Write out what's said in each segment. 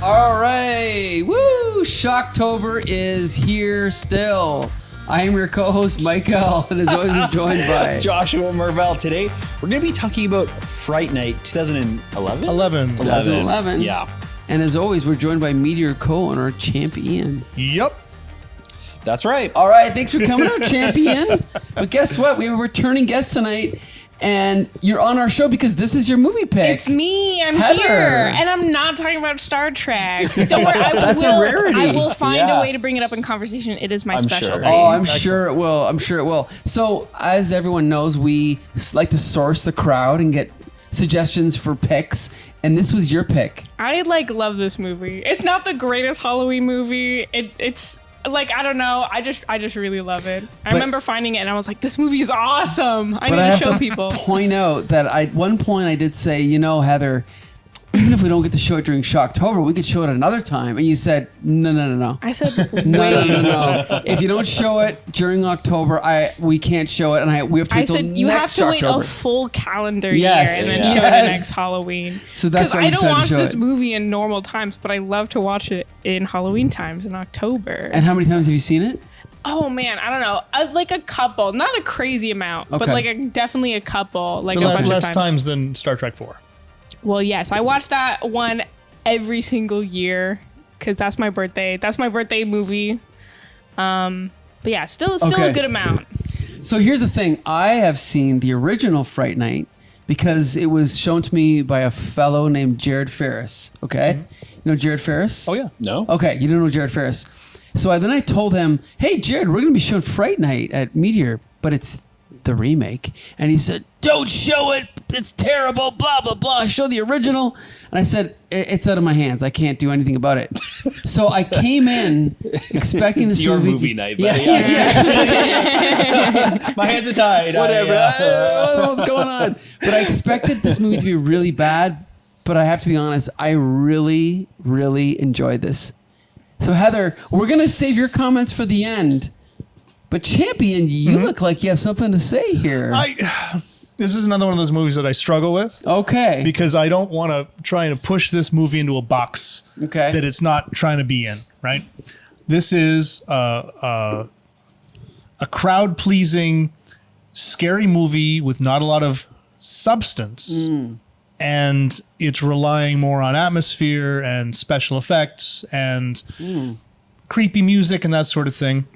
All right. Woo! Shocktober is here still. I am your co-host, Michael, and as always, I'm joined by Joshua Mervell. Today, we're going to be talking about Fright Night 2011? 2011. Yeah. And as always, we're joined by Meteor co-owner, Champion. Yep. That's right. All right, thanks for coming out, Champion. But guess what? We have a returning guest tonight, and you're on our show because this is your movie pick. It's me. I'm Heather. here, and I'm not talking about Star Trek. Don't worry. That's a rarity. I will find Yeah. a way to bring it up in conversation. It is my I'm specialty. sure. Oh, I'm Excellent. sure it will. I'm sure it will. So, as everyone knows, we like to source the crowd and get suggestions for picks, and this was your pick. I love this movie. It's not the greatest Halloween movie. It's like, I don't know. I just really love it. I remember finding it and I was like, this movie is awesome. I need I to have show to people. point out that at one point I did say, Heather, even if we don't get to show it during Shocktober, we could show it another time. And you said, no. I said, wait. No. If you don't show it during October, we can't show it, and we have to I wait till said, you have next to wait October. a full calendar Yes. year and then Yeah. show it Yes. next Halloween. So that's Because why I we don't decided to watch show this it. movie in normal times, but I love to watch it in Halloween times in October. And how many times have you seen it? Oh man, I don't know. Like a couple, not a crazy amount, but Okay. like definitely a couple, like So a bunch less of times. times than Star Trek 4. Well, yes, I watch that one every single year because that's my birthday. That's my birthday movie. But yeah, still Okay. a good amount. So here's the thing. I have seen the original Fright Night because it was shown to me by a fellow named Jared Ferris. Okay? You know Jared Ferris? Oh, yeah. No? Okay, you don't know Jared Ferris. So then I told him, hey, Jared, we're going to be showing Fright Night at Meteor, but it's the remake. And he said, don't show it. It's terrible, blah, blah, blah. I showed the original. And I said, it's out of my hands. I can't do anything about it. So I came in expecting It's this your movie. movie night, Yeah, buddy. yeah. My hands are tied. Whatever. I don't know what's going on. But I expected this movie to be really bad. But I have to be honest, I really, really enjoyed this. So Heather, we're going to save your comments for the end. But Champion, you look like you have something to say here. This is another one of those movies that I struggle with Okay. because I don't want to try to push this movie into a box Okay. that it's not trying to be in, right? This is a crowd-pleasing, scary movie with not a lot of substance. And it's relying more on atmosphere and special effects and creepy music and that sort of thing.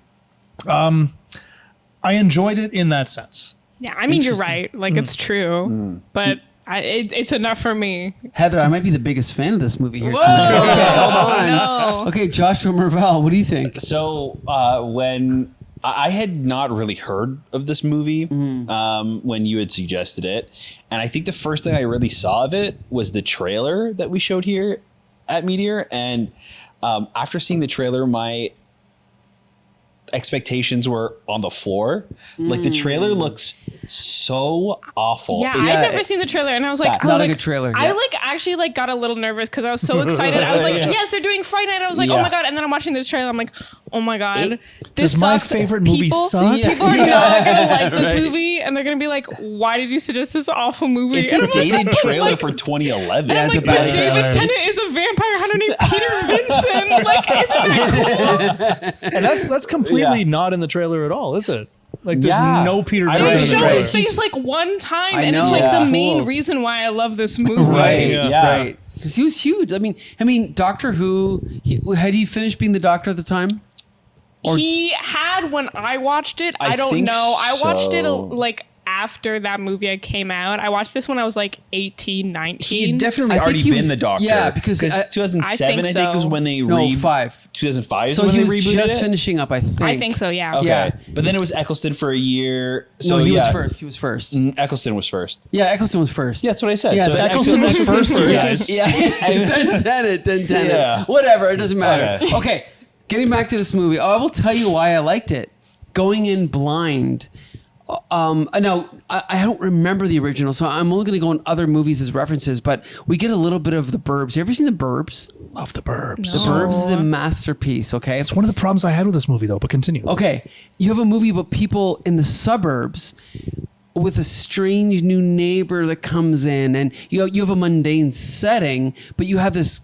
I enjoyed it in that sense. Yeah, I mean you're right. Like it's true, but it's enough for me. Heather, I might be the biggest fan of this movie here Whoa. tonight. Okay, hold on. No. Okay, Joshua Mervell, what do you think? So when I had not really heard of this movie when you had suggested it. And I think the first thing I really saw of it was the trailer that we showed here at Meteor. And after seeing the trailer, my expectations were on the floor. Like the trailer looks so awful. Yeah, It's- I've never seen the trailer, and I was like, Not a good trailer, I yeah. actually got a little nervous because I was so excited. I was like, Yeah. yes, they're doing Fright Night. I was like, oh Yeah. my god! And then I'm watching this trailer. I'm like, oh my god, this Does my sucks. favorite movie People- suck? Yeah. People are not gonna like this Right. movie, and they're gonna be like, why did you suggest this awful movie? It's And a I'm like, dated trailer like, for 2011. Yeah, I'm it's a like, bad but trailer. David Tennant is a vampire hunter named Peter Vincent. Like, isn't that cool? And that's completely Yeah. not in the trailer at all, is it? Like there's Yeah. no Peter I They don't Vincent in show the his trailer. face like one time, I and it's know. like Yeah. the main Fools. reason why I love this movie. Right, Yeah. right. Because he was huge. I mean, Doctor Who, had he finished being the Doctor at the time? Or- He had when I watched it. I don't think know. I watched it so. like after that movie came out. I watched this when I was like 18, 19. He had definitely I think already he been was- the Doctor. yeah, because 2007, I I think, think was so. when they No, 5. 2005 is So when he they was rebooted just it? finishing up, I think. I think so, yeah. Okay. Yeah. But then it was Eccleston for a year. So No, he was yeah. first. He was first. Eccleston was first. Yeah, Eccleston was first. Yeah, that's what I said. Yeah, So but it's Eccleston was first, you guys. Yeah, then Tennant. Yeah. Whatever, it doesn't matter. Okay. Okay, getting back to this movie. I will tell you why I liked it. Going in blind. No, I don't remember the original, so I'm only going to go on other movies as references, but we get a little bit of The Burbs. You ever seen The Burbs? Love The Burbs. The Burbs is a masterpiece, okay? It's one of the problems I had with this movie, though, but continue. Okay, you have a movie about people in the suburbs with a strange new neighbor that comes in, and you have a mundane setting, but you have this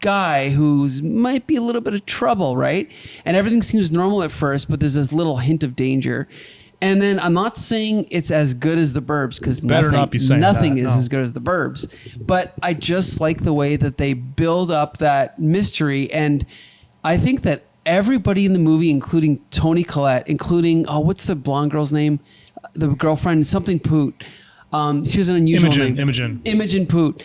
guy who's might be a little bit of trouble, right? And everything seems normal at first, but there's this little hint of danger. And then I'm not saying it's as good as The Burbs, because nothing is as good as The Burbs. But I just like the way that they build up that mystery. And I think that everybody in the movie, including Toni Collette, including, what's the blonde girl's name? The girlfriend, something Poot. She has an unusual name. Imogen Poot.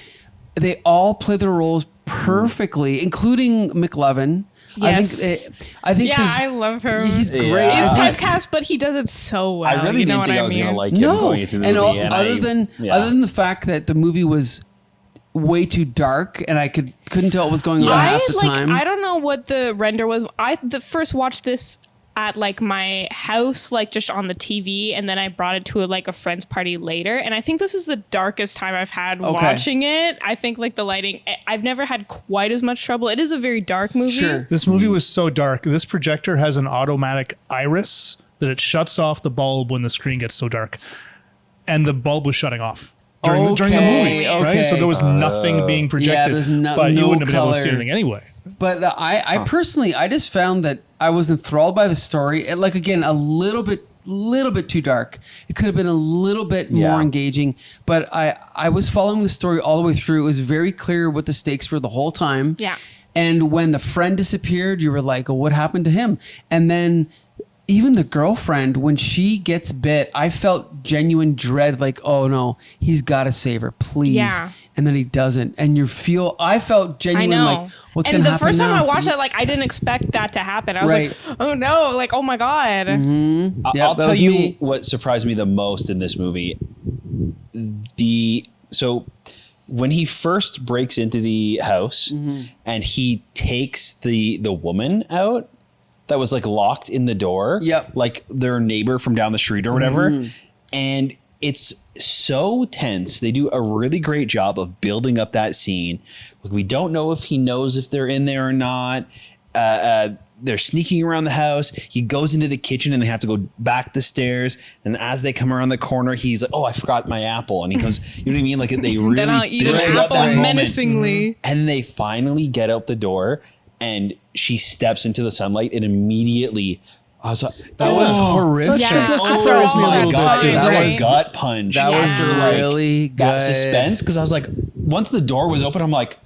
They all play their roles perfectly, including McLovin. Yes. I think I love her. He's great. Yeah. He's typecast, but he does it so well. I really didn't think I was going to like him going into the movie. Other than the fact that the movie was way too dark and I couldn't tell what was going on half the time. I don't know what the render was. I first watched this at like my house, like just on the TV, and then I brought it to a friend's party later. And I think this is the darkest time I've had watching it. I think like the lighting, I've never had quite as much trouble. It is a very dark movie. Sure. This movie was so dark. This projector has an automatic iris that it shuts off the bulb when the screen gets so dark. And the bulb was shutting off during the movie, right? So there was nothing being projected, but you wouldn't have been able to see anything anyway. But I personally, I just found that I was enthralled by the story. Like, again, a little bit too dark. It could have been a little bit more engaging, but I was following the story all the way through. It was very clear what the stakes were the whole time. Yeah. And when the friend disappeared, you were like, oh, what happened to him? And then even the girlfriend, when she gets bit, I felt genuine dread, like, oh no, he's got to save her, please. Yeah. And then he doesn't. And I felt genuine, like, what's going to happen now? And the first time I watched it, like, I didn't expect that to happen. I was like, oh no, like, oh my God. Mm-hmm. I'll tell you what surprised me the most in this movie. So when he first breaks into the house and he takes the woman out, that was like locked in the door, like their neighbor from down the street or whatever. And it's so tense. They do a really great job of building up that scene. Like, we don't know if he knows if they're in there or not. They're sneaking around the house. He goes into the kitchen and they have to go back the stairs. And as they come around the corner, he's like, oh, I forgot my apple. And he goes, you know what I mean? Like, they really then I'll eat an apple menacingly. And they finally get out the door and she steps into the sunlight, and immediately I was like, that was horrific. Yeah. Surprised me a little bit too. It was like a gut punch. That was really good. That suspense, because I was like, once the door was open, I'm like,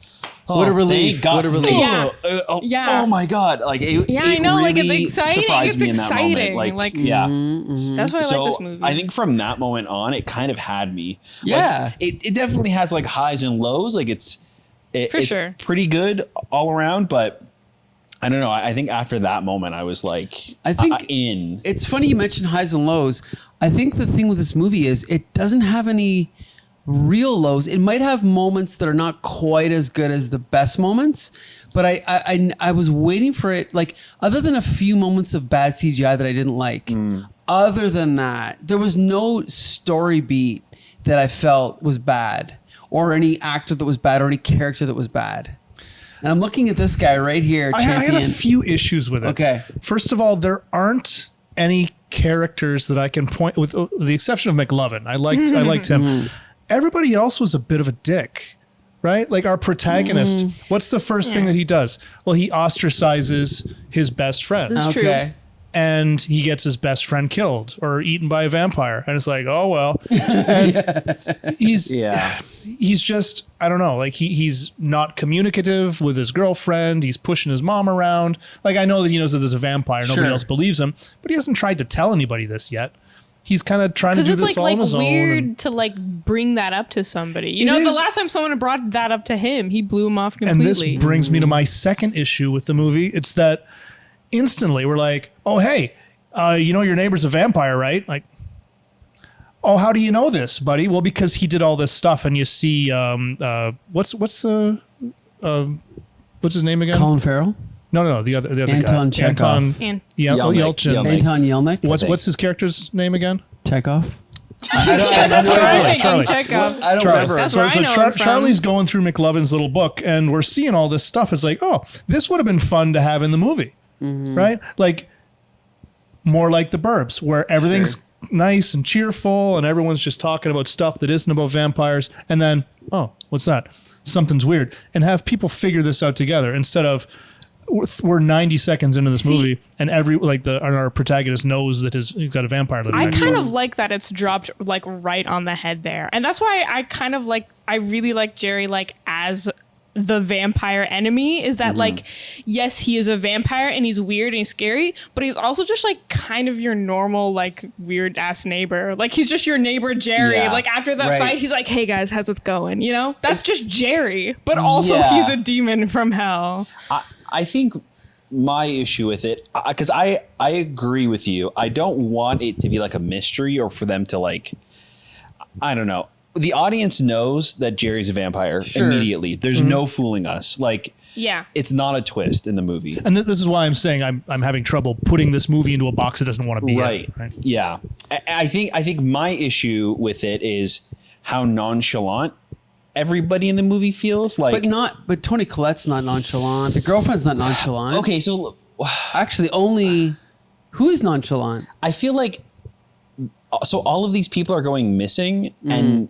oh, what a relief. What a relief. Yeah. Oh my God. Like, it I know. really like, it's exciting. surprised It's me in that exciting. moment. Like, That's why I like this movie. I think from that moment on, it kind of had me. Yeah. Like, it definitely has like highs and lows. Like, it's sure. pretty good all around, but I don't know. I think after that moment, I was like, in. It's funny you mentioned highs and lows. I think the thing with this movie is it doesn't have any real lows. It might have moments that are not quite as good as the best moments, but I was waiting for it. Like, other than a few moments of bad CGI that I didn't like, other than that, there was no story beat that I felt was bad, or any actor that was bad, or any character that was bad. And I'm looking at this guy right here, I had a few issues with it. Okay. First of all, there aren't any characters that I can point, with the exception of McLovin. I liked him. Everybody else was a bit of a dick, right? Like, our protagonist, what's the first thing that he does? Well, he ostracizes his best friend. It's true. And he gets his best friend killed or eaten by a vampire. And it's like, oh, well. And he's just, I don't know, like, he's not communicative with his girlfriend. He's pushing his mom around. Like, I know that he knows that there's a vampire. Nobody else believes him. But he hasn't tried to tell anybody this yet. He's kind of trying to do this all on his own. It's weird to like bring that up to somebody. You know, the last time someone brought that up to him, he blew him off completely. And this brings me to my second issue with the movie. It's that instantly we're like, oh, hey, you know your neighbor's a vampire, right? Like, oh, how do you know this, buddy? Well, because he did all this stuff, and you see, what's his name again? Colin Farrell? No, the other Anton guy. Chekhov. Yelchin. Anton Yelnats. What's his character's name again? Chekhov. That's Charlie. Chekhov. I don't remember. That's where I know him from. Charlie's going through McLovin's little book, and we're seeing all this stuff. It's like, oh, this would have been fun to have in the movie, right? Like, more like The Burbs, where everything's nice and cheerful, and everyone's just talking about stuff that isn't about vampires. And then, oh, what's that? something's weird, and have people figure this out together instead of we're 90 seconds into this movie and our protagonist knows that he's got a vampire living I next kind door. of like that it's dropped like right on the head there. And that's why I really like Jerry like as the vampire enemy is that like, yes, he is a vampire and he's weird and he's scary, but he's also just like kind of your normal like weird ass neighbor. Like he's just your neighbor Jerry. Yeah. Like after that fight, he's like, hey guys, how's it going? You know, that's just Jerry, but also he's a demon from hell. I think my issue with it, because I agree with you. I don't want it to be like a mystery or for them to like, I don't know. The audience knows that Jerry's a vampire immediately. There's no fooling us. Like, it's not a twist in the movie. And this is why I'm saying I'm having trouble putting this movie into a box it doesn't want to be right. in. Right. Yeah. I think my issue with it is how nonchalant everybody in the movie feels. Like, but Toni Collette's not nonchalant. The girlfriend's not nonchalant. Okay, so actually, only who is nonchalant? I feel like all of these people are going missing and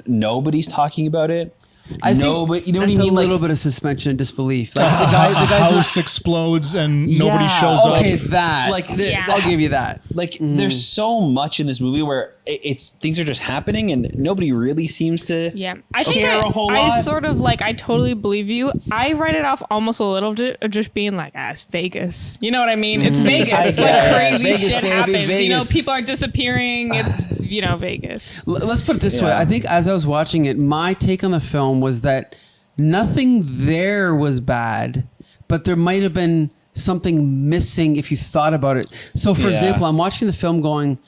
nobody's talking about it. I think but you know what I that's mean? a little Like, bit of suspension of disbelief. Like the guy's house explodes and nobody Yeah. shows okay, up. that. Like, I'll give you that. like there's so much in this movie where it's things are just happening and nobody really seems to I think care a whole I lot. sort of like I totally believe you. I write it off almost a little bit of just being like, it's Vegas. You know what I mean? It's Vegas. I Like guess. crazy Vegas, shit baby, happens. You know, Vegas. people are disappearing. It's Vegas. Let's put it this way. Yeah. I think as I was watching it, my take on the film was that nothing there was bad, but there might have been something missing if you thought about it. So, for Yeah. example, I'm watching the film going,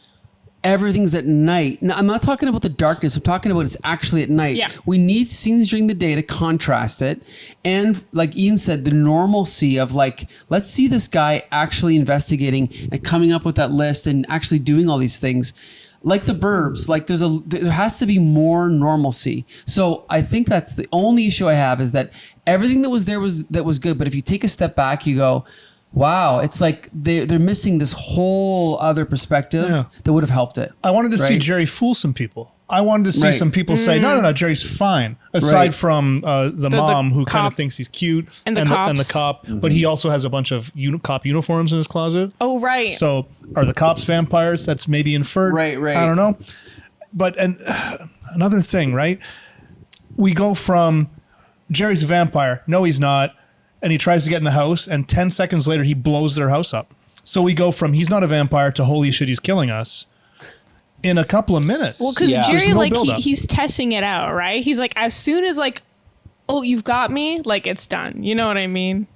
everything's at night. Now, I'm not talking about the darkness. I'm talking about it's actually at night. Yeah. We need scenes during the day to contrast it. And like Ian said, the normalcy of like, let's see this guy actually investigating and coming up with that list and actually doing all these things. Like the Burbs, like there has to be more normalcy. So I think that's the only issue I have is that everything that was there was good. But if you take a step back, you go, wow, it's like they're missing this whole other perspective that would have helped it. I wanted to see Right. Jerry fool some people. I wanted to see some people say, no, Jerry's fine. Aside Right. from the mom who kind cop. of thinks he's cute And the and the cops. cop, but he also has a bunch of cop uniforms in his closet. Oh right. So are the cops vampires? That's maybe inferred. Right. I don't know. But another thing, right? We go from Jerry's a vampire. No, he's not. And he tries to get in the house. And 10 seconds later, he blows their house up. So we go from he's not a vampire to holy shit, he's killing us in a couple of minutes. Well, because Yeah. Jerry, There's no like, buildup. he's testing it out, right? He's like, as soon as, like, oh, you've got me, like, it's done. You know what I mean?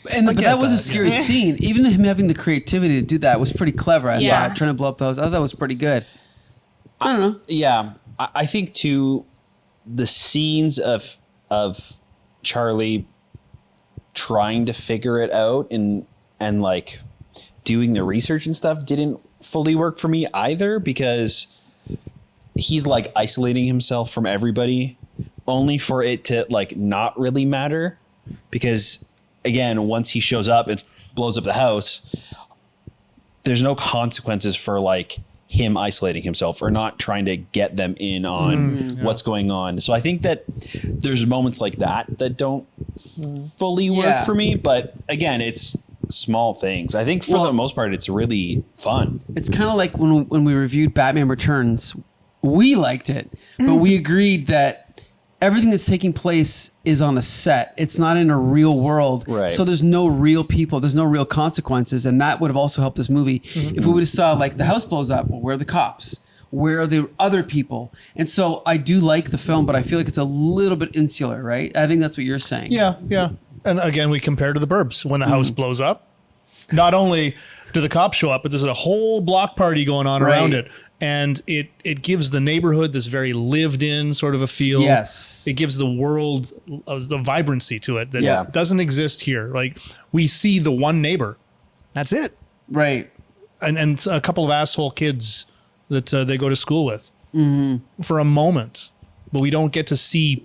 But get that was a that, scary scene. Even him having the creativity to do that was pretty clever. I Yeah. thought trying to blow up the house. I thought that was pretty good. I don't know. Yeah, I think too, the scenes of Charlie trying to figure it out and like doing the research and stuff didn't fully work for me either, because he's like isolating himself from everybody only for it to like not really matter, because again, once he shows up and blows up the house, there's no consequences for like him isolating himself or not trying to get them in on what's going on. So I think that there's moments like that don't fully work for me. But again, it's small things. I think for the most part, it's really fun. It's kind of like when we reviewed Batman Returns, we liked it, but we agreed that everything that's taking place is on a set. It's not in a real world. Right. So there's no real people. There's no real consequences. And that would have also helped this movie. If we would have saw like the house blows up, well, where are the cops? Where are the other people? And so I do like the film, but I feel like it's a little bit insular, right? I think that's what you're saying. Yeah. And again, we compare to the Burbs. When the house blows up, not only do the cops show up, but there's a whole block party going on around Right. it. And it gives the neighborhood this very lived in sort of a feel. Yes. It gives the world a vibrancy to it that Yeah. doesn't exist here. Like we see the one neighbor. That's it. Right. And a couple of asshole kids that they go to school with for a moment. But we don't get to see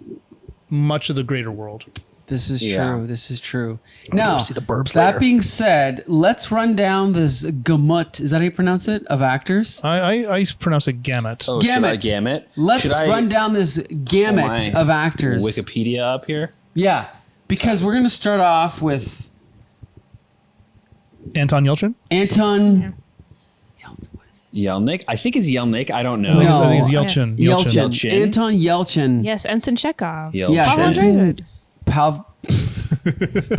much of the greater world. This is Yeah. true. This is true. Now, see the Burbs that later. being said, let's run down this gamut. Is that how you pronounce it? Of actors? I pronounce it gamut. Oh, Gamut. should I gamut? Let's Should I run down this gamut pull my of actors. Wikipedia up here. Yeah, because we're going to start off with Anton Yelchin? Anton Yelnik. I think it's Yelnik. I don't know. No. I think it's Yelchin. Yes. Yelchin. Yelchin. Anton Yelchin. Yes, Ensign Chekhov. Yelchin. Yes, Pavel Ensign Dragud.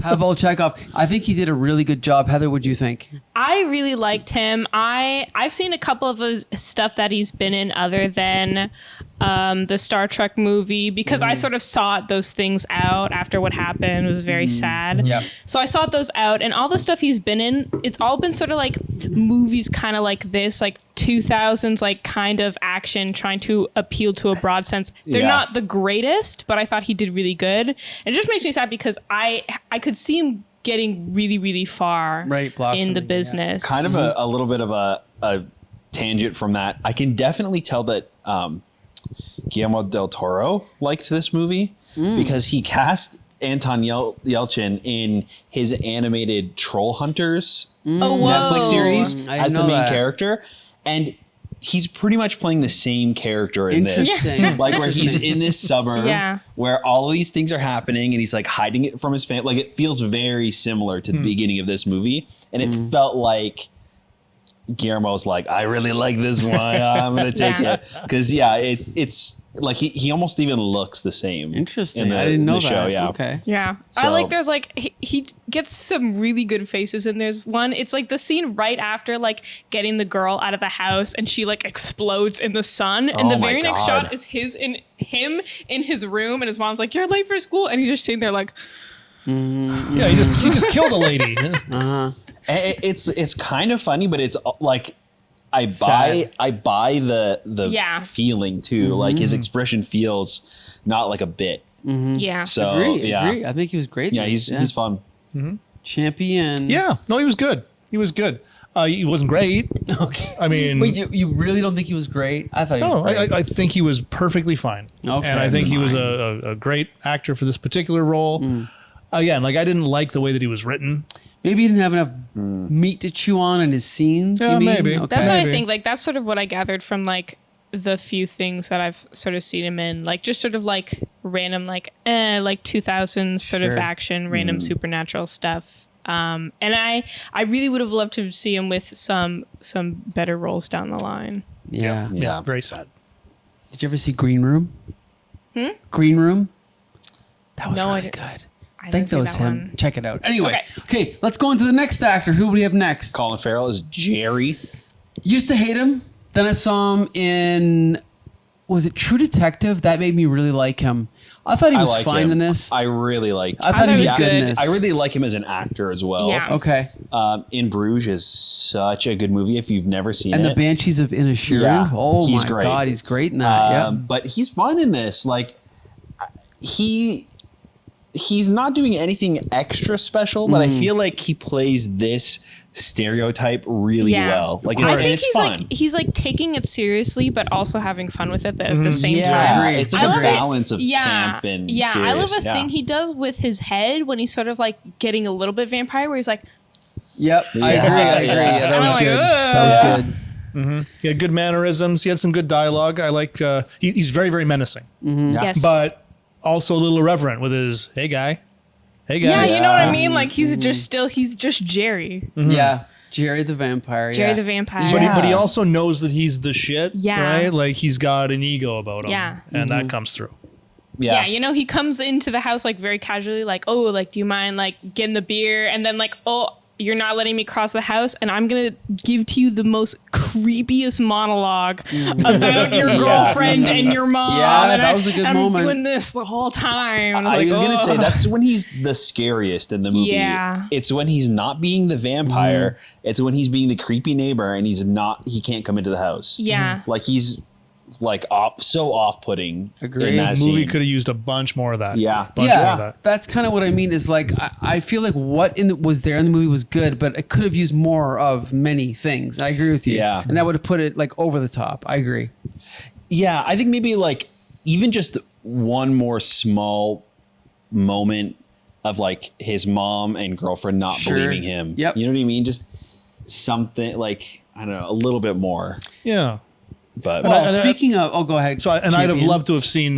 Pavel Chekhov. I think he did a really good job. Heather, what do you think? I really liked him. I've seen a couple of his stuff that he's been in other than the Star Trek movie because I sort of sought those things out after what happened. It was very sad. Yep. So I sought those out, and all the stuff he's been in, it's all been sort of like movies kind of like this, like 2000s, like kind of action trying to appeal to a broad sense. They're Yeah. not the greatest, but I thought he did really good. And it just makes me sad because I could see him getting really, really far Right, blossoming, in the yeah. business. Kind of a little bit of a tangent from that. I can definitely tell that Guillermo del Toro liked this movie because he cast Anton Yelchin in his animated Troll Hunters Oh, whoa. Netflix series I didn't as the know main that. character. And he's pretty much playing the same character in this. Interesting. Like where he's in this suburb Yeah. where all of these things are happening and he's like hiding it from his family. Like it feels very similar to the beginning of this movie. And it felt like Guillermo's like, I really like this one. I'm going to take Yeah. it. Because, yeah, it's like he almost even looks the same. Interesting. in the- I didn't know the that. show, yeah. Okay. Yeah. I So- like there's like he gets some really good faces and there's one it's like the scene right after like getting the girl out of the house and she like explodes in the sun and Oh the my very next God. shot is him in his room and his mom's like you're late for school and he's just sitting there like Yeah, he just killed a lady. It's kind of funny, but it's like I Sad. buy the Yeah. feeling too. Like his expression feels not like a bit. yeah. So Agree. yeah, Agree. I think he was great. in yeah, this. he's fun. champion. Yeah, no, he was good. He was good. He wasn't great. Okay. I mean, Wait, you really don't think he was great? I thought he was no, great. I think he was perfectly fine. Okay, and I think he was fine. a great actor for this particular role. Again, like I didn't like the way that he was written. Maybe he didn't have enough meat to chew on in his scenes. Yeah, you mean? maybe. Okay. That's what I Maybe. think. Like that's sort of what I gathered from like the few things that I've sort of seen him in. Like just sort of like random like 2000s sort of Sure. action, random supernatural stuff. And I really would have loved to see him with some better roles down the line. Yeah. Yeah. Very sad. Did you ever see Green Room? Green Room? That was No, I really didn't. good. I didn't think see that was that him. one. Check it out. Anyway, okay, let's go into the next actor. Who do we have next? Colin Farrell is Jerry. Used to hate him. Then I saw him in, was it True Detective? That made me really like him. I thought he was like fine him. in this. I really like. I thought he was was good in good. this. I really like him as an actor as well. Yeah. Okay. In Bruges is such a good movie if you've never seen And it. the Banshees of Inisherin. Yeah, Oh he's my great. God, he's great in that. Yeah. But he's fun in this. Like he's not doing anything extra special, but I feel like he plays this stereotype really Yeah. well. Like I think it's fun. he's like taking it seriously, but also having fun with it at the same time. Yeah, Agreed. it's like I a love it. balance of camp and yeah. serious. I love a Yeah. thing he does with his head when he's sort of like getting a little bit vampire, where he's like, Yep. I Yeah. agree. Yeah. Yeah, that I'm was like, good. "Ugh." That was good. He had good mannerisms. He had some good dialogue. I like. He's very, very menacing, Yeah. yes, but also a little irreverent with his "Hey guy, hey guy." yeah, you know what I Yeah. mean. Like he's just Jerry, Yeah. Jerry the Vampire. Jerry yeah. the vampire. But he Yeah. also knows that he's the shit. Yeah. Right. Like he's got an ego about him. Yeah. And that comes through. Yeah, you know, he comes into the house like very casually, like, oh, like, do you mind like getting the beer? And then like, oh, you're not letting me cross the house, and I'm gonna give to you the most creepiest monologue about your girlfriend and your mom. Yeah, and that was a good I'm moment. doing this the whole time. And I like, was gonna say "Ugh." that's when he's the scariest in the movie. Yeah. It's when he's not being the vampire. It's when he's being the creepy neighbor and he can't come into the house. Yeah. Like he's like so off-putting Agreed. in that The movie scene. could have used a bunch more of that. Yeah. Bunch more of Yeah, that. that's kind of what I mean. Is like I feel like what was there in the movie was good, but it could have used more of many things. I agree with you. Yeah. and that would have put it like over the top. I agree. Yeah, I think maybe like even just one more small moment of like his mom and girlfriend not Sure. believing him. Yep. You know what I mean? Just something like, I don't know, a little bit more. Yeah. But Well, And I- speaking of, go ahead. So, I'd have champion. loved to have seen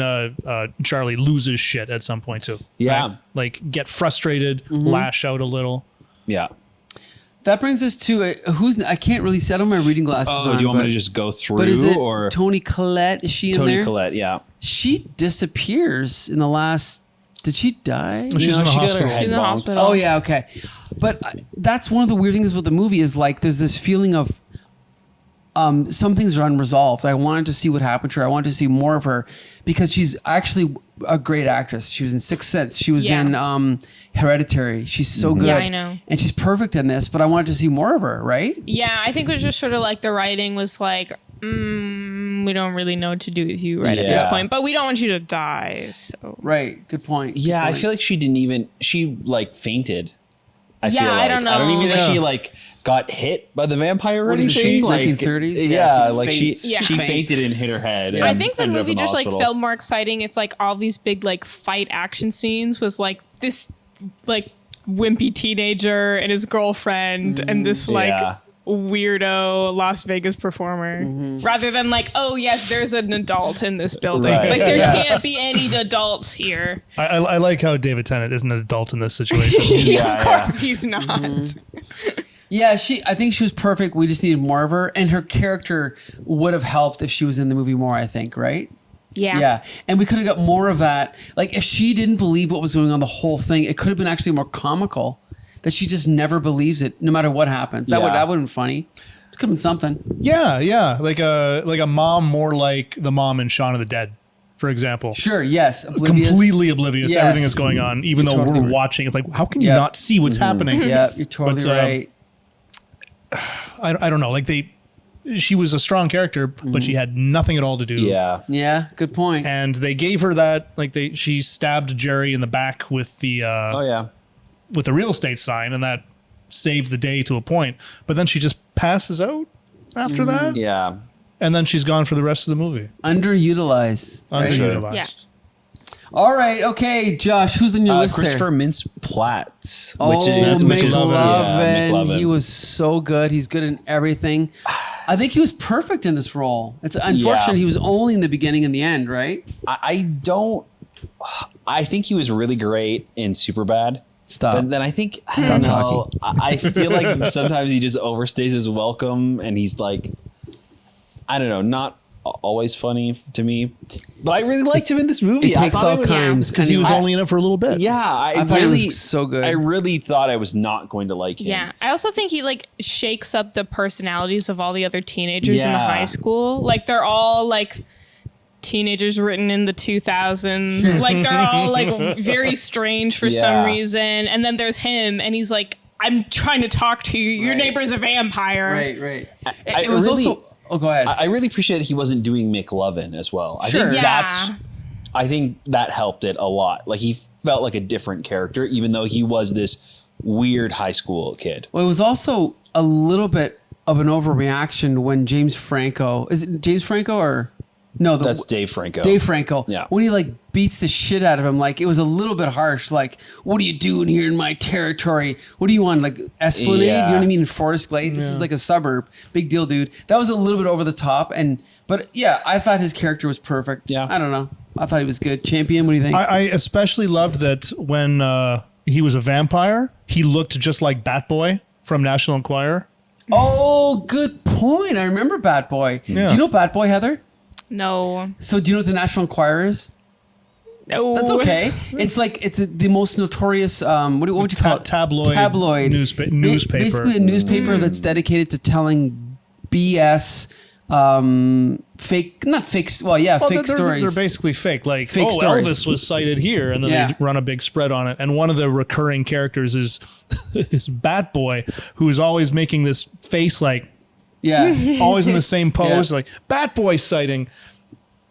Charlie lose his shit at some point too. Yeah. Right? Like get frustrated, Mm-hmm. lash out a little. yeah. That brings us to who's I can't really set on my reading glasses. Oh, on, do you want but, me to just go through But is it or Toni Collette? Is she in Toni there? Collette? Yeah. She disappears in the last. Did she die? She's in the she got her hospital. head She's in the bonked. hospital. Oh yeah, okay. But that's one of the weird things about the movie is like there's this feeling of some things are unresolved. I wanted to see what happened to her. I wanted to see more of her because she's actually a great actress. She was in Sixth Sense. She was Yeah. in Hereditary. She's so good. Yeah, I know. And she's perfect in this, but I wanted to see more of her, right? Yeah, I think it was just sort of like the writing was like, we don't really know what to do with you right at this Yeah. point, but we don't want you to die. So Right. Good point. Yeah, Good I point. feel like she like fainted. I Yeah, feel like. I don't I don't even know. think she like got hit by the vampire or What is anything. she, Like 1930s? Yeah, Yeah, she like faints. Yeah. she Faints. fainted and hit her head. Yeah. and I think the ended up movie in the just like hospital. felt more exciting if like all these big like fight action scenes was like this like wimpy teenager and his girlfriend and this like Yeah. weirdo Las Vegas performer rather than like, oh yes, there's an adult in this building. Right. Like there Yes. can't be any adults here. I like how David Tennant isn't an adult in this situation. Yeah, Of course he's not. Yeah, I think she was perfect. We just needed more of her, and her character would have helped if she was in the movie more. I think, right? Yeah. Yeah, and we could have got more of that. Like, if she didn't believe what was going on the whole thing, it could have been actually more comical. That she just never believes it, no matter what happens. That would Yeah. have been funny. It could have been something. yeah, like a mom more like the mom in Shaun of the Dead, for example. Sure. Yes. Oblivious. Completely oblivious to Yes. everything that's going on, even You're though totally we're right. watching. It's like, how can you Yeah. not see what's happening? Yeah, you're totally But, right. I don't know. Like she was a strong character, but she had nothing at all to do. Yeah. Yeah. Good point. And they gave her that, like she stabbed Jerry in the back with the Oh yeah. with the real estate sign, and that saved the day to a point. But then she just passes out after that, Yeah. and then she's gone for the rest of the movie. Underutilized. right? Underutilized. Yeah. All right. Okay, Josh. Who's on your list Christopher there? Mintz-Plasse, Oh, McLovin. McLovin. He was so good. He's good in everything. I think he was perfect in this role. It's unfortunate Yeah. he was only in the beginning and the end, right? I think he was really great in Superbad. Stop. But then I think, I don't know, I feel like sometimes he just overstays his welcome and he's like, I don't know, not always funny to me. But I really liked him in this movie. It takes I thought all it was, kinds. Because he was only in it for a little bit. Yeah, I thought he was so good. I really thought I was not going to like him. Yeah. I also think he like shakes up the personalities of all the other teenagers in the Yeah. high school. Like they're all like teenagers written in the 2000s. Like they're all like very strange for some Yeah. reason. And then there's him and he's like, I'm trying to talk to you. Your Right. neighbor's a vampire. Right. Right. I It was really- also. Oh, go ahead. I really appreciate that he wasn't doing McLovin as well. I Sure. think Yeah. I think that helped it a lot. Like he felt like a different character, even though he was this weird high school kid. Well, it was also a little bit of an overreaction when James Franco. Is it James Franco or no? That's Dave Franco. Dave Franco. Yeah. When he like beats the shit out of him, like it was a little bit harsh. Like, what are you doing here in my territory? What do you want? Like Esplanade? Yeah. You know what I mean? Forest Glade. This is like a suburb. Big deal, dude. That was a little bit over the top. But yeah, I thought his character was perfect. Yeah. I don't know. I thought he was good. Champion. What do you think? I especially loved that when he was a vampire, he looked just like Batboy from National Enquirer. Oh, good point. I remember Bat Boy. Yeah. Do you know Bat Boy, Heather? No. So do you know what the National Enquirer is? No. That's okay. It's like the most notorious. What would you call it? Tabloid newspaper. Basically, a newspaper that's dedicated to telling BS, fake, not fake. Well, yeah, Well, fake stories. They're basically fake. Like, Fake stories. Elvis was cited here, and then Yeah. they run a big spread on it. And one of the recurring characters is is Batboy, who is always making this face, like yeah, always in the same pose, Yeah. like Batboy sighting.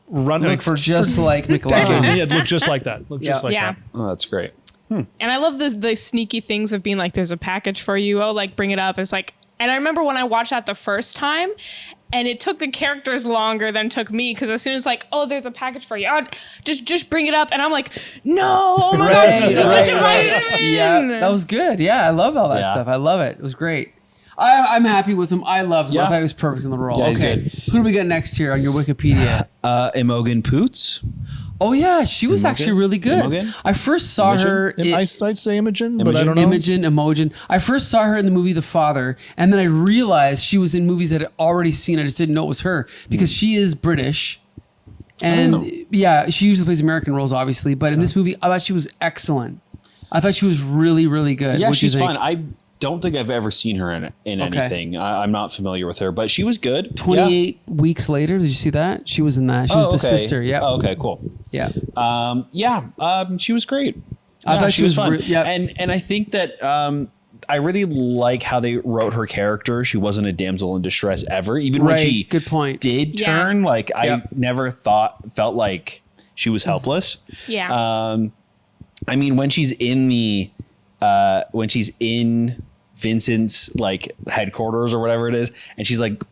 Run looks just like decades. McLovin. He had looked just like that. Looked just Yeah. like Yeah. that. Oh, that's great. And I love the sneaky things of being like, there's a package for you. Oh, like bring it up. It's like, and I remember when I watched that the first time, and it took the characters longer than it took me, because as soon as like, oh, there's a package for you, oh, just bring it up, and I'm like, no, oh my god, just invite him in. Yeah, that was good. Yeah, I love all that stuff. I love it. It was great. I'm happy with him. I loved him. I thought he was perfect in the role. Yeah, he's okay, good. who do we got next here on your Wikipedia? Imogen Poots. Oh yeah, she was actually really good. Imogen? I first saw her. I'd say Imogen, but I don't know. Imogen. I first saw her in the movie The Father, and then I realized she was in movies that I'd already seen. I just didn't know it was her because she is British. And yeah, she usually plays American roles, obviously. But in this movie, I thought she was excellent. I thought she was really, really good. Yeah, What'd you she's think? fun. I don't think I've ever seen her in anything. I'm not familiar with her, but she was good. 28 weeks later, did you see that? She was in that. She was the sister. Yeah. Oh, okay, cool. Yeah. She was great. I thought she was fun. yeah. And I think that I really like how they wrote her character. She wasn't a damsel in distress ever, even when she good point. did turn. Like I never felt like she was helpless. Yeah. I mean, when she's in Vincent's like headquarters or whatever it is, and she's like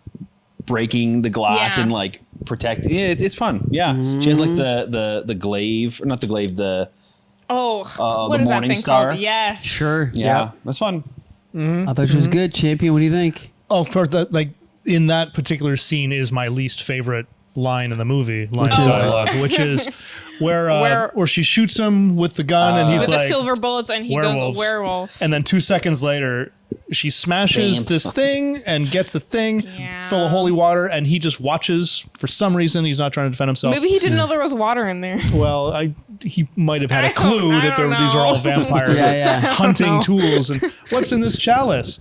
breaking the glass and like protecting it's fun. Yeah. She has like the glaive, or not the glaive, the what the is Morning that thing Star. called? Yes. Sure. Yeah. That's fun. I thought she was good. Champion, what do you think? Oh, of course, that like in that particular scene is my least favorite line in the movie, Which is- dialogue, which is where she shoots him with the gun and he's With like the silver bullets, and he werewolves. goes werewolf. And then 2 seconds later, she smashes Vamp. this thing and gets a thing Yeah. full of holy water, and he just watches. For some reason, he's not trying to defend himself. Maybe he didn't know there was water in there. Well, he might have had a I clue don't that these are all know. vampire hunting tools. And what's in this chalice?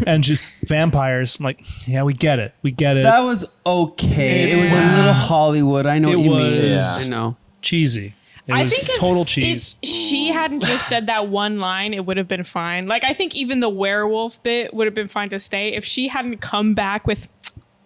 And just vampires. I'm like, yeah, we get it. That was okay. It was a little Hollywood. I know It what you was. mean. Yeah. I know. Cheesy. It I was think total cheese. if she hadn't just said that one line, it would have been fine. Like, I think even the werewolf bit would have been fine to stay. If she hadn't come back with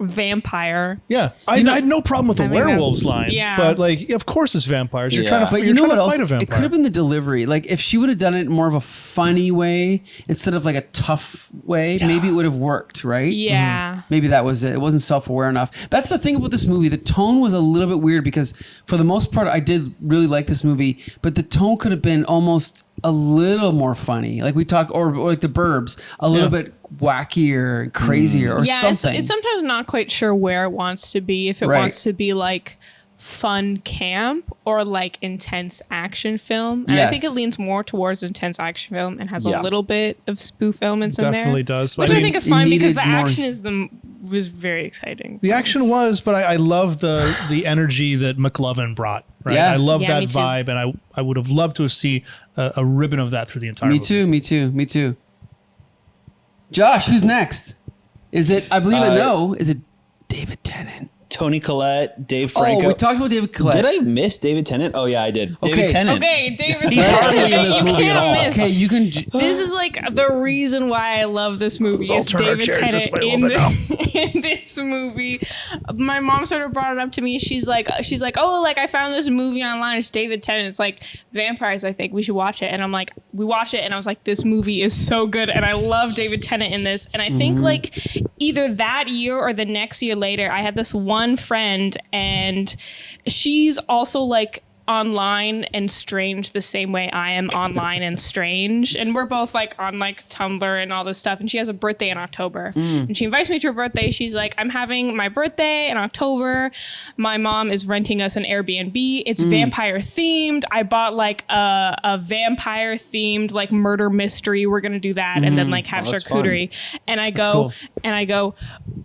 vampire. Yeah, I had no problem with the I think werewolves that's- line. yeah. But like, of course it's vampires. You're trying to But fight. you know what else? Fight a vampire. It could have been the delivery. Like if she would have done it in more of a funny way instead of like a tough way, maybe it would have worked, right? Yeah. Maybe that was it. It wasn't self-aware enough. That's the thing about this movie. The tone was a little bit weird because for the most part, I did really like this movie, but the tone could have been almost a little more funny. Like we talk, or like the Burbs, a little bit wackier and crazier or Yeah, something. it's sometimes not quite sure where it wants to be. If it Right. wants to be like fun camp or like intense action film. And I think Yes. it leans more towards intense action film and has Yeah. a little bit of spoof elements in there. Definitely does. Which I I, mean, think is it fine because needed the more- action was very exciting. The action was, but I love the energy that McLovin brought. Right, Yeah. I love Yeah, me that too. vibe, and I would have loved to have seen a ribbon of that through the entire. Me movie. too. Josh, who's next? Is it? I believe I know. Is it David Tennant? Tony Collette, Dave Franco. Oh, we talked about David Collette. Did I miss David Tennant? Oh yeah, I did. Okay. David Tennant. Okay, David. He's hardly in this you movie at can't all. miss. Okay, you can. This is like the reason why I love this movie. So I'll Is turn our David chairs this Tennant way a in, little bit in this movie. My mom sort of brought it up to me. She's like, oh, like I found this movie online. It's David Tennant. It's like vampires. I think we should watch it. And I'm like, we watch it, and I was like, this movie is so good, and I love David Tennant in this. And I think like either that year or the next year later, I had this one friend, and she's also like online and strange the same way I am online and strange, and we're both like on like Tumblr and all this stuff, and she has a birthday in October and she invites me to her birthday. She's like, I'm having my birthday in October, my mom is renting us an Airbnb, it's vampire themed, I bought like a vampire themed like murder mystery, we're gonna do that and then like have that's charcuterie. And I cool. go,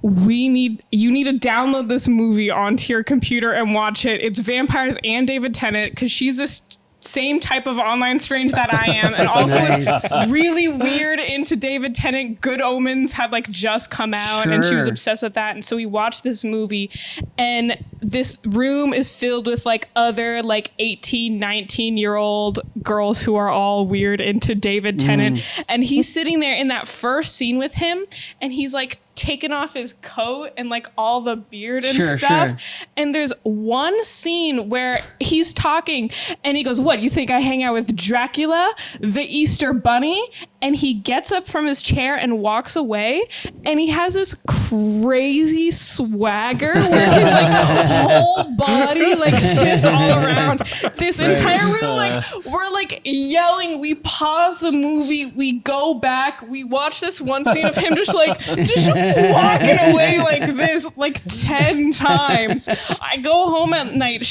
you need to download this movie onto your computer and watch it. It's vampires and David Tennant, because she's this same type of online strange that I am, and also Nice. is really weird into David Tennant. Good Omens had like just come out, and she was Sure. obsessed with that, and so we watched this movie, and this room is filled with like other like 18, 19-year-old girls who are all weird into David Tennant, and he's sitting there in that first scene with him, and he's like taken off his coat and like all the beard and Sure, stuff. sure. And there's one scene where he's talking and he goes, what, you think I hang out with Dracula, the Easter Bunny, and he gets up from his chair and walks away, and he has this crazy swagger where his like whole body like sits all around this entire room. Like we're like yelling, we pause the movie, we go back, we watch this one scene of him just walking away like this like 10 times. I go home at night,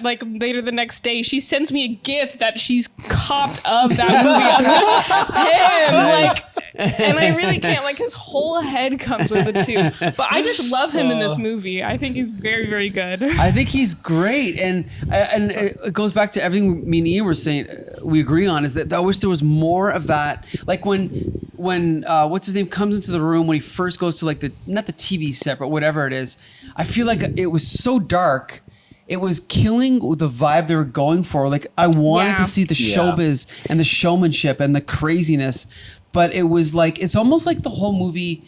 later the next day, she sends me a gift that she's copped of that movie of just him. Nice. And I really can't, like, his whole head comes with it too. But I just love him in this movie. I think he's very, very good. I think he's great, and it goes back to everything me and Ian were saying. We agree on is that I wish there was more of that. Like when what's his name comes into the room when he first goes to like not the TV set, but whatever it is. I feel like it was so dark. It was killing the vibe they were going for. Like I wanted to see the showbiz and the showmanship and the craziness, but it was like, it's almost like the whole movie,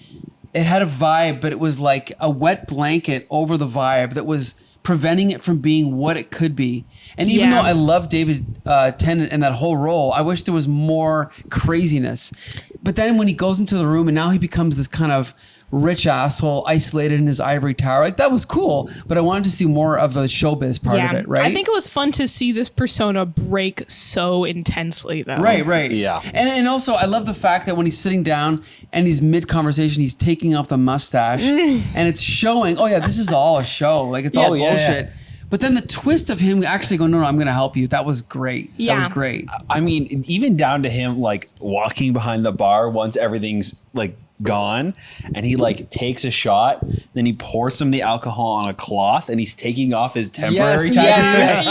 it had a vibe, but it was like a wet blanket over the vibe that was preventing it from being what it could be. And even though I love David Tennant and that whole role, I wish there was more craziness. But then when he goes into the room and now he becomes this kind of rich asshole isolated in his ivory tower, like that was cool, but I wanted to see more of the showbiz part of it, right? I think it was fun to see this persona break so intensely though. Right. Yeah. And also I love the fact that when he's sitting down and he's mid-conversation, he's taking off the mustache and it's showing, oh yeah, this is all a show. Like it's all bullshit. But then the twist of him actually going, no, I'm going to help you. That was great. Yeah. That was great. I mean, even down to him like walking behind the bar once everything's like gone, and he like takes a shot, then he pours some of the alcohol on a cloth, and he's taking off his temporary tattoos. Yes.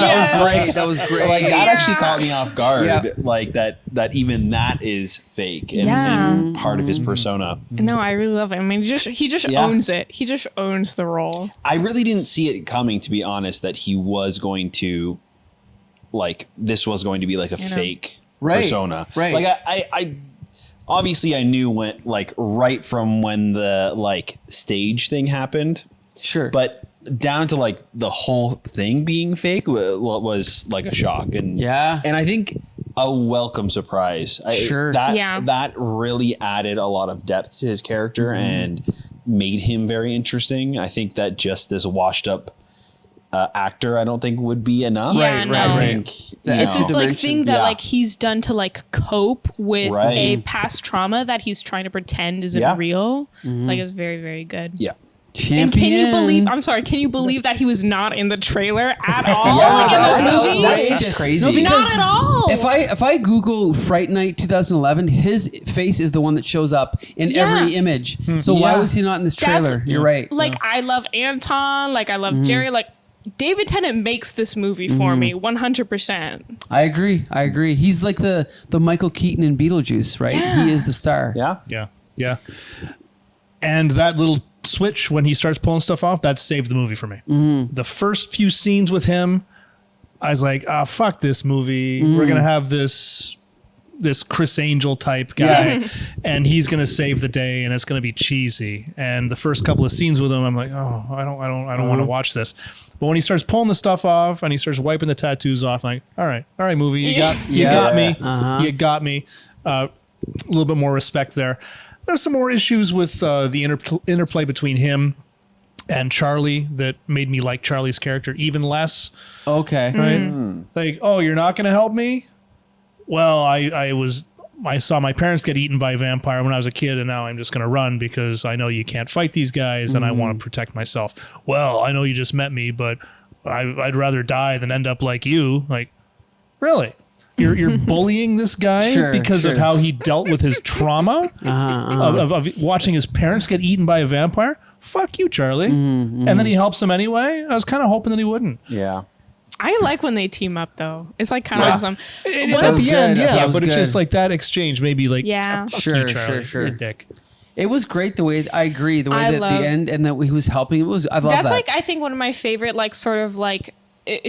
That was great. Like that actually caught me off guard. Yeah. Like that even that is fake and part of his persona. No, I really love it. I mean, he just owns it. He just owns the role. I really didn't see it coming, to be honest, that he was going to like this was going to be like a fake persona. Right. Like I obviously I knew when like right from when the like stage thing happened. Sure. But down to like the whole thing being fake was like a shock. And and I think a welcome surprise. That really added a lot of depth to his character and made him very interesting. I think that just this washed up actor, I don't think would be enough. Yeah, no. I think it's this like thing that like he's done to like cope with a past trauma that he's trying to pretend isn't real. Like it's very, very good. Yeah. Champion. And can you believe that he was not in the trailer at all? That's crazy. No, because not at all. If I Google Fright Night 2011, his face is the one that shows up in every image. So why was he not in this trailer? You're right. Like I love Anton, like I love Jerry, like David Tennant makes this movie for me 100%. I agree. He's like the Michael Keaton in Beetlejuice, right? Yeah. He is the star. Yeah. And that little switch when he starts pulling stuff off, that saved the movie for me. The first few scenes with him, I was like, fuck this movie. We're going to have this Chris Angel type guy and he's going to save the day and it's going to be cheesy. And the first couple of scenes with him, I'm like, oh, I don't want to watch this. But when he starts pulling the stuff off and he starts wiping the tattoos off, I'm like, all right, movie, you got me. You got me. A little bit more respect there. There's some more issues with the interplay between him and Charlie that made me like Charlie's character even less. Okay. Right? Like, oh, you're not going to help me? Well, I saw my parents get eaten by a vampire when I was a kid, and now I'm just going to run because I know you can't fight these guys, and I want to protect myself. Well, I know you just met me, but I'd rather die than end up like you. Like, really? You're bullying this guy because of how he dealt with his trauma of watching his parents get eaten by a vampire? Fuck you, Charlie. And then he helps him anyway? I was kind of hoping that he wouldn't. Yeah. I like when they team up though. It's like kind of awesome. At the end, but it's just like that exchange maybe like, fuck you, Charlie, sure. you're a dick. It was great the way, I agree, the way that the end and that he was helping. I love that. That's like, I think one of my favorite like sort of like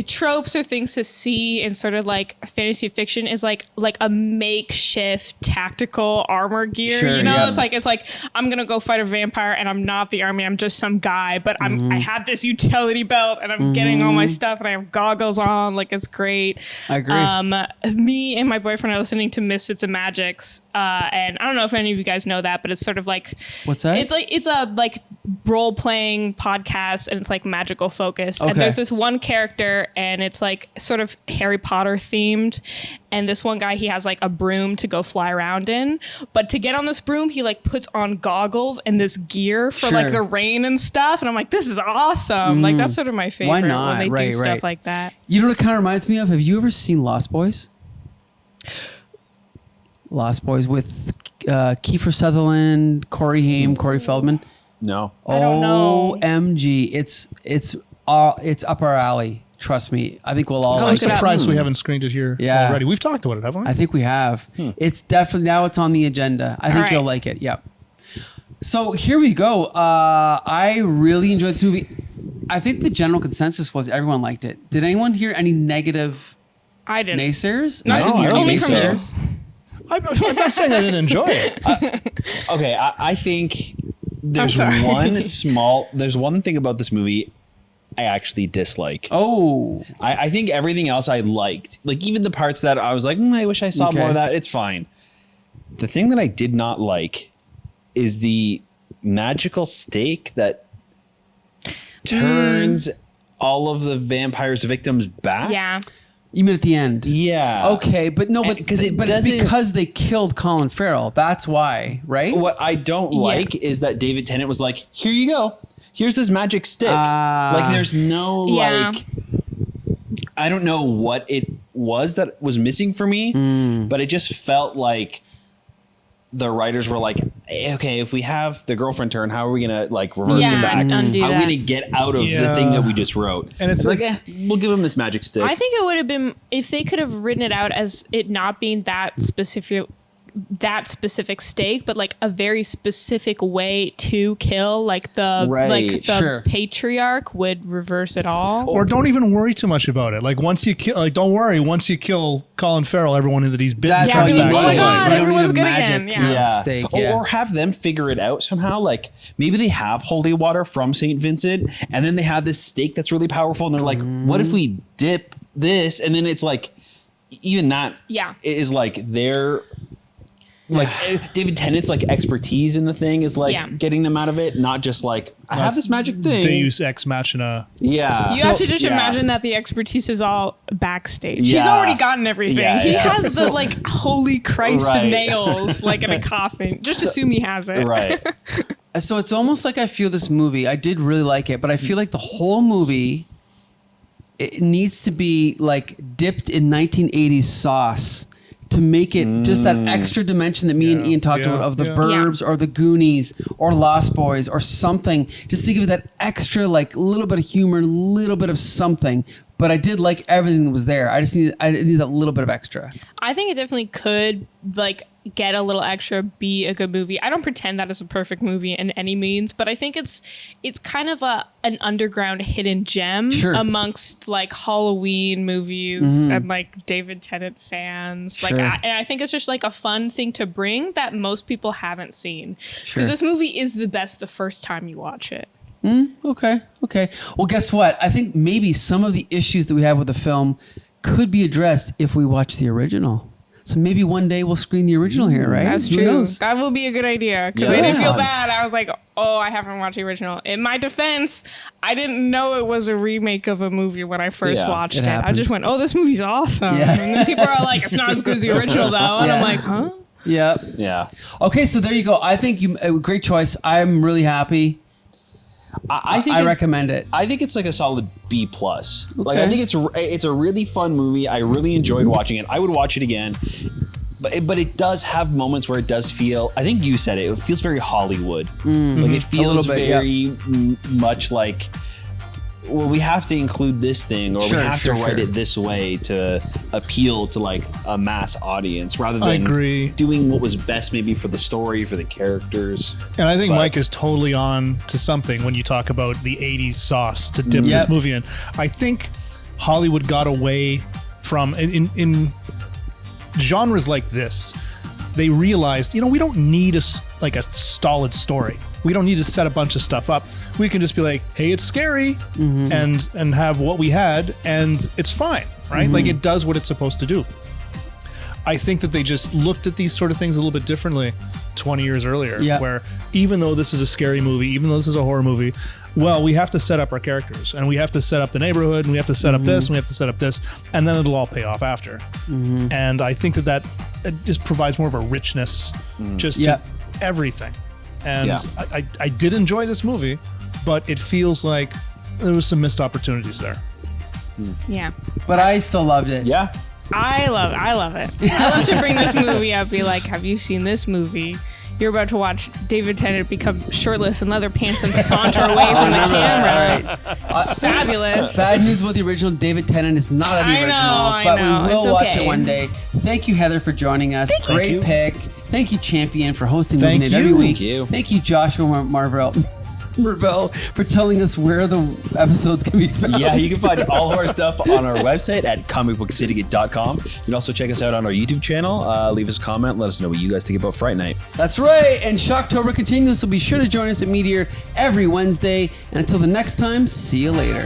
tropes or things to see in sort of like fantasy fiction is like a makeshift tactical armor gear. Sure, you know, yeah. it's like I'm gonna go fight a vampire and I'm not the army. I'm just some guy, but I have this utility belt and I'm getting all my stuff and I have goggles on. Like it's great. I agree. Me and my boyfriend are listening to Misfits and Magics, and I don't know if any of you guys know that, but it's sort of like What's that? It's a like role playing podcast and it's like magical focus. Okay. And there's this one character and it's like sort of Harry Potter themed. And this one guy, he has like a broom to go fly around in. But to get on this broom, he like puts on goggles and this gear for Sure. like the rain and stuff. And I'm like, this is awesome. Like that's sort of my favorite Why not? when they do Right, stuff right. like that. You know what it kind of reminds me of? Have you ever seen Lost Boys? Lost Boys with Kiefer Sutherland, Corey Haim, Corey Feldman. No. I don't know. OMG, it's up our alley. Trust me. I think we'll all I'm like it. surprised we haven't screened it here Yeah. already. We've talked about it, haven't we? I think we have. It's definitely now it's on the agenda. I think right. you'll like it. Yep. So here we go. I really enjoyed this movie. I think the general consensus was everyone liked it. Did anyone hear any negative I didn't. naysayers? Not I didn't hear any only from you. naysayers. I'm not saying I didn't enjoy it. Okay, I think there's sorry. there's one thing about this movie I actually dislike. Oh, I think everything else I liked. Like even the parts that I was like, I wish I saw Okay. more of that. It's fine. The thing that I did not like is the magical stake that turns all of the vampire's victims back. Yeah. you mean at the end? Yeah. Okay, but no, but Because it but it's doesn't- because they killed Colin Farrell. That's why, right? What I don't like is that David Tennant was like, here you go. Here's this magic stick. Like there's no Yeah. like I don't know what it was that was missing for me, but it just felt like the writers were like, okay, if we have the girlfriend turn, how are we gonna like reverse Yeah, it back? undo How are we that. gonna get out of the Yeah. thing that we just wrote? And it's like, like- we'll give him this magic stick. I think it would have been if they could have written it out as it not being that specific stake, but like a very specific way to kill, like the Right, like the sure. patriarch would reverse it all. Or don't even worry too much about it. Like once you kill, like don't worry. Once you kill Colin Farrell, everyone that he's bitten That's Yeah, comes all be you back like, to oh need. my life. God, You don't everyone's need a good magic again. Yeah. stake. Or have them figure it out somehow. Like maybe they have holy water from St. Vincent and then they have this stake that's really powerful and they're like, what if we dip this? And then it's like, even that Yeah. is like their, like David Tennant's like expertise in the thing is like Yeah. getting them out of it. Not just like, I have this magic thing. Deus Ex Machina. Yeah. You have to just yeah. imagine that the expertise is all backstage. He's Yeah. already gotten everything. Yeah, he yeah. has the like holy Christ Right. nails like in a coffin. Just assume he has it. Right. So it's almost like I feel this movie. I did really like it, but I feel like the whole movie it needs to be like dipped in 1980s sauce to make it just that extra dimension that me and Yeah, Ian talked yeah, about of the yeah. Burbs or the Goonies or Lost Boys or something. Just to give it that extra like little bit of humor, little bit of something. But I did like everything that was there. I need that little bit of extra. I think it definitely could like get a little extra, be a good movie. I don't pretend that it's a perfect movie in any means, but I think it's kind of an underground hidden gem Sure. amongst like Halloween movies and like David Tennant fans. Like, Sure. and I think it's just like a fun thing to bring that most people haven't seen because Sure. this movie is the best the first time you watch it. Okay. Well, guess what? I think maybe some of the issues that we have with the film could be addressed if we watch the original. So maybe one day we'll screen the original here, right? That's Who true. knows? That will be a good idea because Yeah. I didn't feel Fun. bad. I was like, oh, I haven't watched the original. In my defense, I didn't know it was a remake of a movie when I first Yeah, watched it it. I happens. just went, oh, this movie's awesome. Yeah. And then people are like, it's not as good as the original though. And Yeah. I'm like, huh? Yeah. Yeah. Okay, so there you go. I think you great choice. I'm really happy. I think I recommend it. I think it's like a solid B plus. Like Okay. I think it's a really fun movie. I really enjoyed watching it. I would watch it again. But it does have moments where it does feel. I think you said it. It feels very Hollywood. Like it feels little bit, yeah. very much like. Well, we have to include this thing, or Sure, we have sure, to write sure. it this way to appeal to like a mass audience, rather I than agree. doing what was best maybe for the story, for the characters. And I think But- Mike is totally on to something when you talk about the 80s sauce to dip Yep. this movie in. I think Hollywood got away from in genres like this. They realized, we don't need a stolid story. We don't need to set a bunch of stuff up. We can just be like, hey, it's scary, and have what we had, and it's fine, right? Like, it does what it's supposed to do. I think that they just looked at these sort of things a little bit differently 20 years earlier, where even though this is a scary movie, even though this is a horror movie, well, we have to set up our characters, and we have to set up the neighborhood, and we have to set up this, and we have to set up this, and then it'll all pay off after. And I think that it just provides more of a richness to everything. And I did enjoy this movie, but it feels like there was some missed opportunities there. Yeah. But I still loved it. Yeah. I love it. I love to bring this movie up, be like, have you seen this movie? You're about to watch David Tennant become shirtless in leather pants and saunter away from the camera. It's fabulous. Bad news about the original. David Tennant is not on the original, but we will watch it one day. Thank you, Heather, for joining us. Great pick. Thank you, Champion, for hosting Movie Night every week. Thank you, Joshua Marvell for telling us where the episodes can be found. Yeah, you can find all of our stuff on our website at comicbooksyndicate.com. You can also check us out on our YouTube channel. Leave us a comment. Let us know what you guys think about Fright Night. That's right. And Shocktober continues, so be sure to join us at Meteor every Wednesday. And until the next time, see you later.